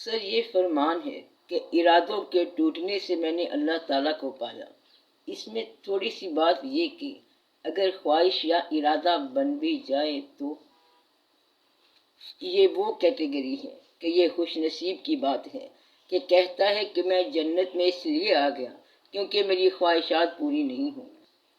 اکثر یہ فرمان ہے کہ ارادوں کے ٹوٹنے سے میں نے اللہ تعالیٰ کو پایا۔ اس میں تھوڑی سی بات یہ کہ اگر خواہش یا ارادہ بن بھی جائے تو یہ وہ کیٹیگری ہے کہ یہ خوش نصیب کی بات ہے کہ کہتا ہے کہ میں جنت میں اس لیے آ گیا کیونکہ میری خواہشات پوری نہیں ہوں،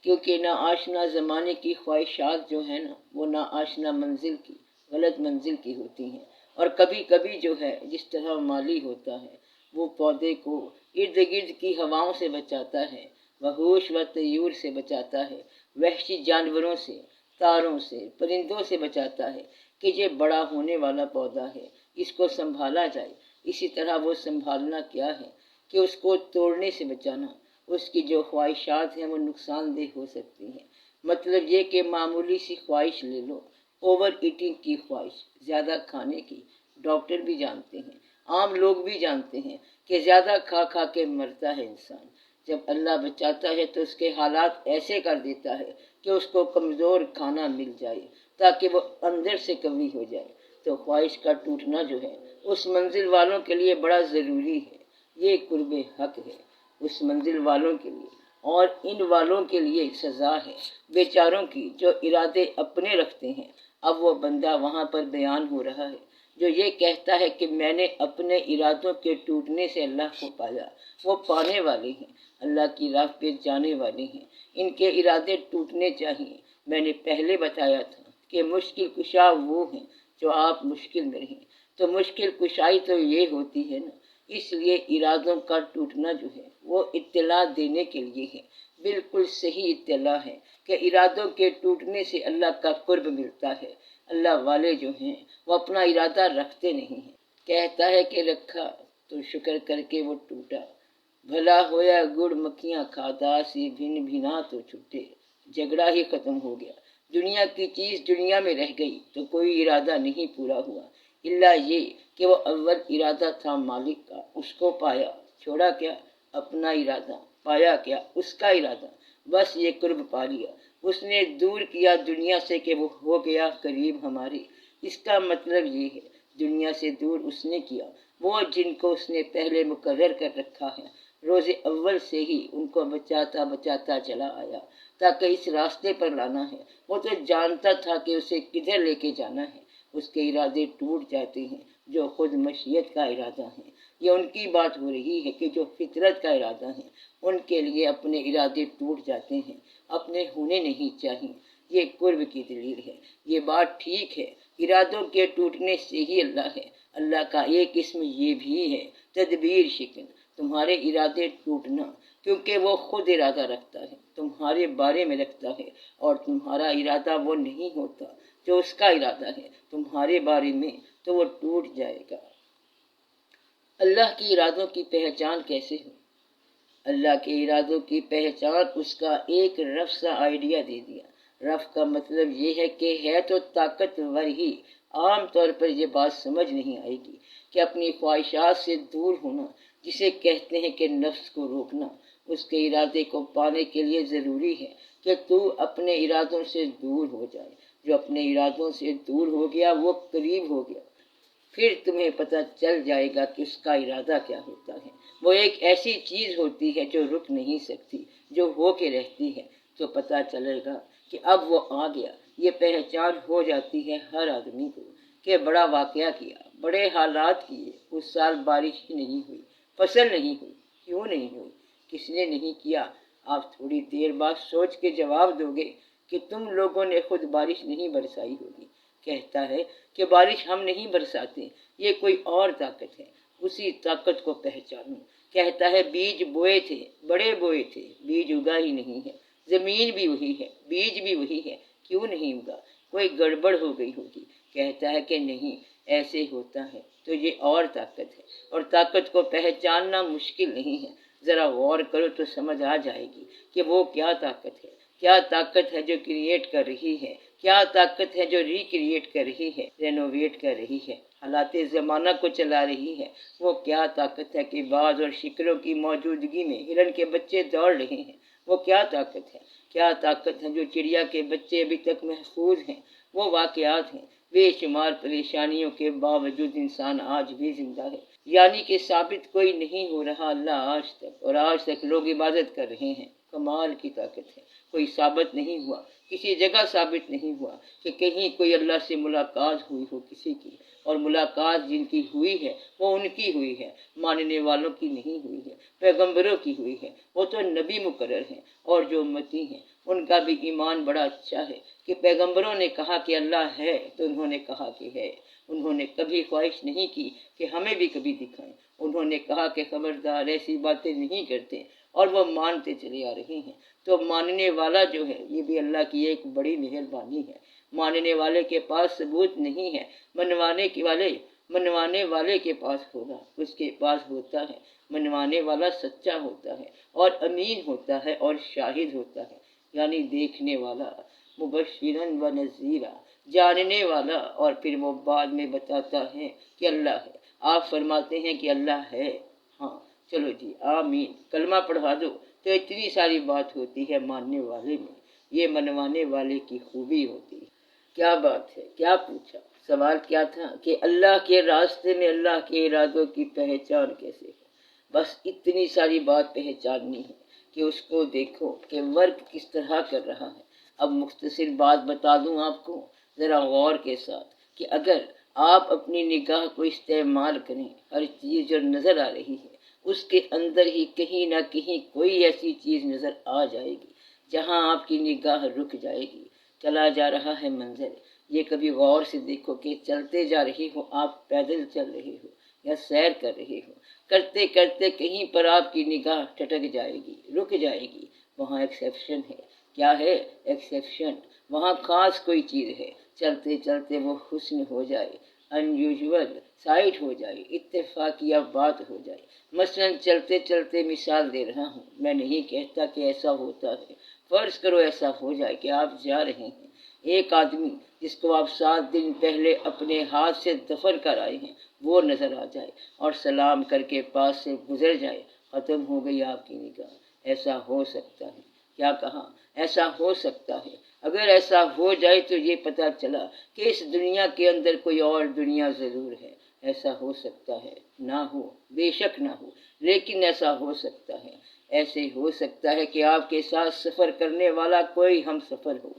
کیونکہ نا آشنا زمانے کی خواہشات جو ہیں نا وہ نا آشنا منزل کی، غلط منزل کی ہوتی ہیں، اور کبھی کبھی جو ہے جس طرح مالی ہوتا ہے وہ پودے کو ارد گرد کی ہواؤں سے بچاتا ہے، وحوش و طیور سے بچاتا ہے، وحشی جانوروں سے، تاروں سے، پرندوں سے بچاتا ہے کہ یہ بڑا ہونے والا پودا ہے، اس کو سنبھالا جائے۔ اسی طرح وہ سنبھالنا کیا ہے کہ اس کو توڑنے سے بچانا۔ اس کی جو خواہشات ہیں وہ نقصان دہ ہو سکتی ہیں۔ مطلب یہ کہ معمولی سی خواہش لے لو، اوور ایٹنگ کی خواہش، زیادہ کھانے کی، ڈاکٹر بھی جانتے ہیں، عام لوگ بھی جانتے ہیں کہ زیادہ کھا کھا کے مرتا ہے انسان۔ جب اللہ بچاتا ہے تو اس کے حالات ایسے کر دیتا ہے کہ اس کو کمزور کھانا مل جائے تاکہ وہ اندر سے قوی ہو جائے۔ تو خواہش کا ٹوٹنا جو ہے اس منزل والوں کے لیے بڑا ضروری ہے، یہ قرب حق ہے اس منزل والوں کے لیے، اور ان والوں کے لیے سزا ہے بیچاروں کی جو ارادے اپنے رکھتے ہیں۔ اب وہ بندہ وہاں پر بیان ہو رہا ہے جو یہ کہتا ہے کہ میں نے اپنے ارادوں کے ٹوٹنے سے اللہ کو پایا۔ وہ پانے والے ہیں، اللہ کی راہ پہ جانے والے ہیں، ان کے ارادے ٹوٹنے چاہیے۔ میں نے پہلے بتایا تھا کہ مشکل کشا وہ ہیں جو آپ مشکل میں رہیں، تو مشکل کشائی تو یہ ہوتی ہے نا۔ اس لیے ارادوں کا ٹوٹنا جو ہے وہ اطلاع دینے کے لیے ہے، بالکل صحیح اطلاع ہے کہ ارادوں کے ٹوٹنے سے اللہ کا قرب ملتا ہے۔ اللہ والے جو ہیں وہ اپنا ارادہ رکھتے نہیں ہیں، کہتا ہے کہ رکھا تو شکر کر کے وہ ٹوٹا، بھلا ہویا گڑ مکھیاں کھاتا سی بھن بھنا تو چھٹے، جھگڑا ہی ختم ہو گیا۔ دنیا کی چیز دنیا میں رہ گئی تو کوئی ارادہ نہیں پورا ہوا، الا یہ کہ وہ اول ارادہ تھا مالک کا، اس کو پایا، چھوڑا کیا؟ اپنا ارادہ، پایا کیا؟ اس کا ارادہ، بس یہ قرب پا لیا۔ اس نے دور کیا دنیا سے کہ وہ ہو گیا قریب ہمارے۔ اس کا مطلب یہ ہے دنیا سے دور اس نے کیا وہ جن کو اس نے پہلے مقرر کر رکھا ہے، روز اول سے ہی ان کو بچاتا بچاتا چلا آیا تاکہ اس راستے پر لانا ہے۔ وہ تو جانتا تھا کہ اسے کدھر لے کے جانا ہے۔ اس کے ارادے ٹوٹ جاتے ہیں جو خود مشیت کا ارادہ ہے۔ یہ ان کی بات ہو رہی ہے کہ جو فطرت کا ارادہ ہے ان کے لیے اپنے ارادے ٹوٹ جاتے ہیں، اپنے ہونے نہیں چاہیے۔ یہ قرب کی دلیل ہے، یہ بات ٹھیک ہے۔ ارادوں کے ٹوٹنے سے ہی اللہ ہے۔ اللہ کا ایک اسم یہ بھی ہے تدبیر شکن، تمہارے ارادے ٹوٹنا، کیونکہ وہ خود ارادہ رکھتا ہے، تمہارے بارے میں رکھتا ہے، اور تمہارا ارادہ وہ نہیں ہوتا جو اس کا ارادہ ہے تمہارے بارے میں، تو وہ ٹوٹ جائے گا۔ اللہ کی ارادوں کی پہچان کیسے ہو؟ اللہ کے ارادوں کی پہچان اس کا ایک رف سا آئیڈیا دے دیا۔ رف کا مطلب یہ ہے کہ ہے تو طاقتور ہی، عام طور پر یہ بات سمجھ نہیں آئے گی کہ اپنی خواہشات سے دور ہونا، جسے کہتے ہیں کہ نفس کو روکنا، اس کے ارادے کو پانے کے لیے ضروری ہے کہ تو اپنے ارادوں سے دور ہو جائے۔ جو اپنے ارادوں سے دور ہو گیا وہ قریب ہو گیا۔ پھر تمہیں پتہ چل جائے گا کہ اس کا ارادہ کیا ہوتا ہے۔ وہ ایک ایسی چیز ہوتی ہے جو رک نہیں سکتی، جو ہو کے رہتی ہے۔ تو پتہ چلے گا کہ اب وہ آ گیا۔ یہ پہچان ہو جاتی ہے ہر آدمی کو کہ بڑا واقعہ کیا، بڑے حالات کیے، اس سال بارش ہی نہیں ہوئی، فصل نہیں ہوئی۔ کیوں نہیں ہوئی؟ کس نے نہیں کیا؟ آپ تھوڑی دیر بعد سوچ کے جواب دو گے کہ تم لوگوں نے خود بارش نہیں برسائی ہوگی۔ کہتا ہے کہ بارش ہم نہیں برساتے، یہ کوئی اور طاقت ہے، اسی طاقت کو پہچانو۔ کہتا ہے بیج بوئے تھے، بڑے بوئے تھے، بیج اگا ہی نہیں ہے۔ زمین بھی وہی ہے، بیج بھی وہی ہے، کیوں نہیں اگا؟ کوئی گڑبڑ ہو گئی ہوگی۔ کہتا ہے کہ نہیں، ایسے ہوتا ہے، تو یہ اور طاقت ہے، اور طاقت کو پہچاننا مشکل نہیں ہے۔ ذرا غور کرو تو سمجھ آ جائے گی کہ وہ کیا طاقت ہے۔ کیا طاقت ہے جو کریٹ کر رہی ہے، کیا طاقت ہے جو ریکریٹ کر رہی ہے، رینوویٹ کر رہی ہے، حالات زمانہ کو چلا رہی ہے۔ وہ کیا طاقت ہے کہ باز اور شکروں کی موجودگی میں ہرن کے بچے دوڑ رہے ہیں۔ وہ کیا طاقت ہے؟ کیا طاقت ہے جو چڑیا کے بچے ابھی تک محفوظ ہیں؟ وہ واقعات ہیں بے شمار پریشانیوں کے باوجود انسان آج بھی زندہ ہے، یعنی کہ ثابت کوئی نہیں ہو رہا اللہ آج تک، اور آج تک لوگ عبادت کر رہے ہیں۔ کمال کی طاقت ہے، کوئی ثابت نہیں ہوا، کسی جگہ ثابت نہیں ہوا کہ کہیں کوئی اللہ سے ملاقات ہوئی ہو کسی کی، اور ملاقات جن کی ہوئی ہے وہ ان کی ہوئی ہے، ماننے والوں کی نہیں ہوئی ہے، پیغمبروں کی ہوئی ہے، وہ تو نبی مقرر ہیں، اور جو امتی ہیں ان کا بھی ایمان بڑا اچھا ہے کہ پیغمبروں نے کہا کہ اللہ ہے تو انہوں نے کہا کہ ہے، انہوں نے کبھی خواہش نہیں کی کہ ہمیں بھی کبھی دکھائیں، انہوں نے کہا کہ خبردار ایسی باتیں نہیں کرتے، اور وہ مانتے چلے آ رہے ہیں۔ تو ماننے والا جو ہے یہ بھی اللہ کی ایک بڑی مہربانی ہے، ماننے والے کے پاس ثبوت نہیں ہے، منوانے والے کے پاس ہوگا، اس کے پاس ہوتا ہے، منوانے والا سچا ہوتا ہے اور امین ہوتا ہے اور شاہد ہوتا ہے، یعنی دیکھنے والا، مبشرن و نذیرا، جاننے والا، اور پھر وہ بعد میں بتاتا ہے کہ اللہ ہے۔ آپ فرماتے ہیں کہ اللہ ہے، ہاں چلو جی آمین، کلمہ پڑھا دو، تو اتنی ساری بات ہوتی ہے ماننے والے میں، یہ منوانے والے کی خوبی ہوتی ہے۔ کیا بات ہے، کیا پوچھا؟ سوال کیا تھا کہ اللہ کے راستے میں اللہ کے ارادوں کی پہچان کیسے ہے؟ بس اتنی ساری بات پہچاننی ہے کہ اس کو دیکھو کہ ورک کس طرح کر رہا ہے۔ اب مختصر بات بتا دوں آپ کو ذرا غور کے ساتھ، کہ اگر آپ اپنی نگاہ کو استعمال کریں، ہر چیز جو نظر آ رہی ہے اس کے اندر ہی کہیں نہ کہیں کوئی ایسی چیز نظر آ جائے گی جہاں آپ کی نگاہ رک جائے گی۔ چلا جا رہا ہے منظر، یہ کبھی غور سے دیکھو کہ چلتے جا رہے ہو، آپ پیدل چل رہے ہو یا سیر کر رہے ہو، کرتے کرتے کہیں پر آپ کی نگاہ ٹٹک جائے گی، رک جائے گی، وہاں ایکسیپشن ہے۔ کیا ہے ایکسیپشن؟ وہاں خاص کوئی چیز ہے، چلتے چلتے وہ حسن ہو جائے، انیوژول سائٹ ہو جائے، اتفاقیہ بات ہو جائے۔ مثلا چلتے چلتے مثال دے رہا ہوں، میں نہیں کہتا کہ ایسا ہوتا ہے، فرض کرو ایسا ہو جائے کہ آپ جا رہے ہیں، ایک آدمی جس کو آپ 7 دن پہلے اپنے ہاتھ سے دفن کر آئے ہیں وہ نظر آ جائے اور سلام کر کے پاس سے گزر جائے، ختم ہو گئی آپ کی نگاہ۔ ایسا ہو سکتا ہے، کیا کہا؟ ایسا ہو سکتا ہے۔ اگر ایسا ہو جائے تو یہ پتہ چلا کہ اس دنیا کے اندر کوئی اور دنیا ضرور ہے۔ ایسا ہو سکتا ہے، نہ ہو، بے شک نہ ہو، لیکن ایسا ہو سکتا ہے۔ ایسے ہو سکتا ہے کہ آپ کے ساتھ سفر کرنے والا کوئی ہم سفر ہو،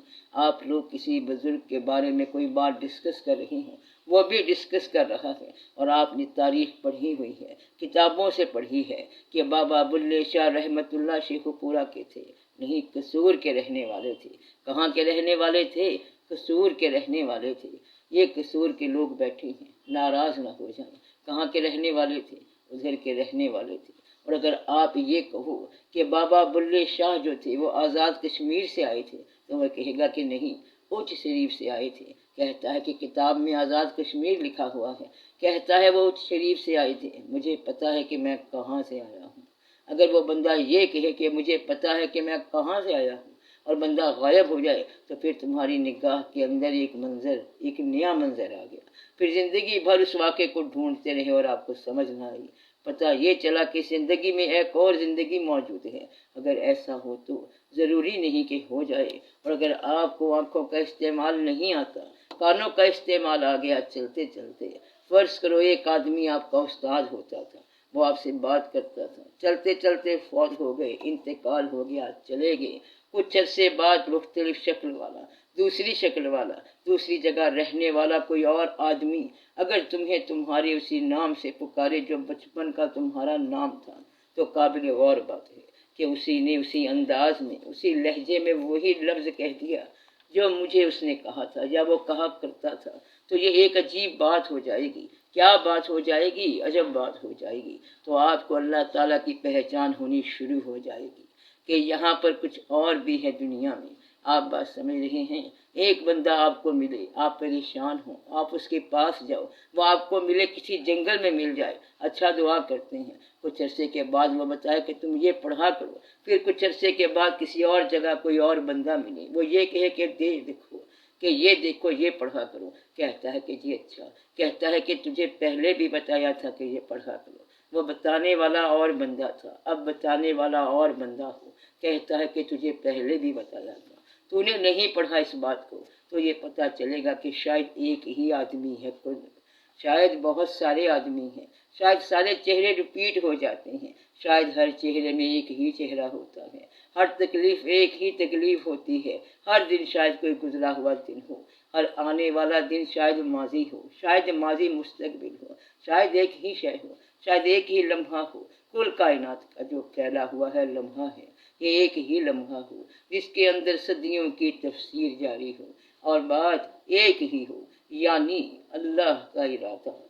آپ لوگ کسی بزرگ کے بارے میں کوئی بات ڈسکس کر رہے ہیں، وہ بھی ڈسکس کر رہا ہے، اور آپ نے تاریخ پڑھی ہوئی ہے، کتابوں سے پڑھی ہے کہ بابا بلے شاہ رحمت اللہ شیخ پورہ کے تھے، نہیں قصور کے رہنے والے تھے۔ کہاں کے رہنے والے تھے؟ قصور کے رہنے والے تھے۔ یہ قصور کے لوگ بیٹھے ہیں، ناراض نہ ہو جائیں۔ کہاں کے رہنے والے تھے؟ ادھر کے رہنے والے تھے۔ اور اگر آپ یہ کہو کہ بابا بلے شاہ جو تھے وہ آزاد کشمیر سے آئے تھے تو وہ کہے گا کہ نہیں، اچ شریف سے آئے تھے۔ کہتا ہے کہ کتاب میں آزاد کشمیر لکھا ہوا ہے، کہتا ہے وہ اچ شریف سے آئے تھے، مجھے پتا ہے کہ میں کہاں سے آیا ہوں۔ اگر وہ بندہ یہ کہے کہ مجھے پتا ہے کہ میں کہاں سے آیا ہوں اور بندہ غائب ہو جائے تو پھر تمہاری نگاہ کے اندر ایک نیا منظر آ گیا، پھر زندگی بھر اس واقعے کو ڈھونڈتے رہے اور آپ کو سمجھ نہ آئی۔ پتہ یہ چلا کہ زندگی میں ایک اور زندگی موجود ہے۔ اگر ایسا ہو تو ضروری نہیں کہ ہو جائے، اور اگر آپ کو آنکھوں کا استعمال نہیں آتا، کانوں کا استعمال آ گیا چلتے چلتے، فرض کرو ایک آدمی آپ کا استاد ہوتا تھا، وہ آپ سے بات کرتا تھا، چلتے چلتے فوت ہو گئے، انتقال ہو گیا، چلے گئے، کچھ عرصے بعد مختلف شکل والا، دوسری شکل والا، دوسری جگہ رہنے والا کوئی اور آدمی اگر تمہیں تمہارے اسی نام سے پکارے جو بچپن کا تمہارا نام تھا، تو قابل غور بات ہے کہ اسی نے اسی انداز میں، اسی لہجے میں وہی لفظ کہہ دیا جو مجھے اس نے کہا تھا یا وہ کہا کرتا تھا۔ تو یہ ایک عجیب بات ہو جائے گی۔ کیا بات ہو جائے گی؟ عجب بات ہو جائے گی۔ تو آپ کو اللہ تعالیٰ کی پہچان ہونی شروع ہو جائے گی کہ یہاں پر کچھ اور بھی ہے دنیا میں۔ آپ بات سمجھ رہے ہیں؟ ایک بندہ آپ کو ملے، آپ پریشان ہوں، آپ اس کے پاس جاؤ، وہ آپ کو ملے، کسی جنگل میں مل جائے، اچھا دعا کرتے ہیں، کچھ عرصے کے بعد وہ بتائے کہ تم یہ پڑھا کرو، پھر کچھ عرصے کے بعد کسی اور جگہ کوئی اور بندہ ملے، وہ یہ کہے کہ دیکھو یہ پڑھا کرو، کہتا ہے کہ جی اچھا، کہتا ہے کہ تجھے پہلے بھی بتایا تھا کہ یہ پڑھا کرو، وہ بتانے والا اور بندہ تھا، اب بتانے والا اور بندہ ہو، کہتا ہے کہ تجھے پہلے بھی بتایا تھا، تو نے نہیں پڑھا اس بات کو، تو یہ پتہ چلے گا کہ شاید ایک ہی آدمی ہے خود، شاید بہت سارے آدمی ہیں، شاید سارے چہرے ریپیٹ ہو جاتے ہیں، شاید ہر چہرے میں ایک ہی چہرہ ہوتا ہے، ہر تکلیف ایک ہی تکلیف ہوتی ہے، ہر دن شاید کوئی گزرا ہوا دن ہو، ہر آنے والا دن شاید ماضی ہو، شاید ماضی مستقبل ہو، شاید ایک ہی شے ہو، شاید ایک ہی لمحہ ہو، کل کائنات کا جو پھیلا ہوا ہے لمحہ ہے، یہ ایک ہی لمحہ ہو جس کے اندر صدیوں کی تفسیر جاری ہو، اور بات ایک ہی ہو، یعنی اللہ کا ارادہ۔